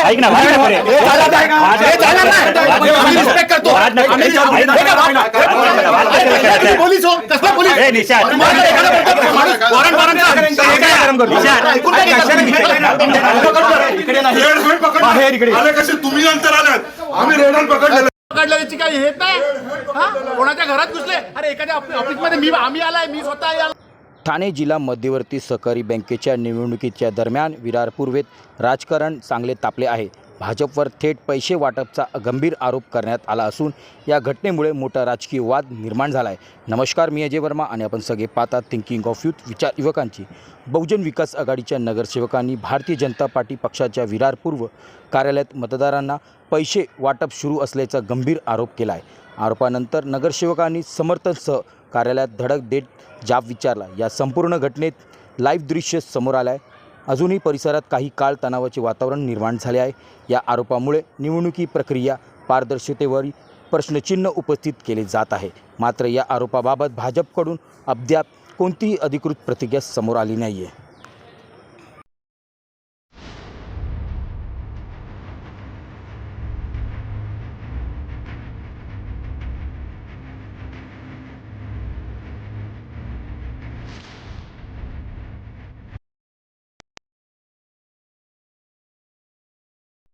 ऐक ना पोलीस हो कसला पोलीस तुम्ही नंतर आलात आम्ही रेडर पकडले पकडल्याची काही हेत नाही हा कोणाच्या घरात घुसले अरे एखाद्या ऑफिसमध्ये आम्ही आलाय मी स्वतः आला ठाणे जिल्हा मध्यवर्ती सहकारी बँकेच्या निवडणुकीच्या दरम्यान विरार पूर्वेत राजकारण चांगले तापले आहे. भाजपवर थेट पैसे वाटपचा गंभीर आरोप करण्यात आला असून या घटनेमुळे मोठा राजकीय वाद निर्माण झाला आहे. नमस्कार, मी अजय वर्मा आणि आपण सगळे पाहतात थिंकिंग ऑफ यूथ विचार युवकांची. बहुजन विकास आघाडीच्या नगरसेवकांनी भारतीय जनता पार्टी पक्षाच्या विरार पूर्व कार्यालयात मतदारांना पैसे वाटप सुरू असल्याचा गंभीर आरोप केला आहे. आरोपानंतर नगरसेवकांनी समर्थनसह कार्यालयात धडक देत जाब विचारला. या संपूर्ण घटनेत लाईव्ह दृश्य समोर आलं आहे. अजूनही परिसरात काही काळ तणावाचे वातावरण निर्माण झाले आहे. या आरोपामुळे निवडणुकी प्रक्रिया पारदर्शकतेवर प्रश्नचिन्ह उपस्थित केले जात आहे. मात्र या आरोपाबाबत भाजपकडून अद्याप कोणतीही अधिकृत प्रतिक्रिया समोर आली नाही आहे.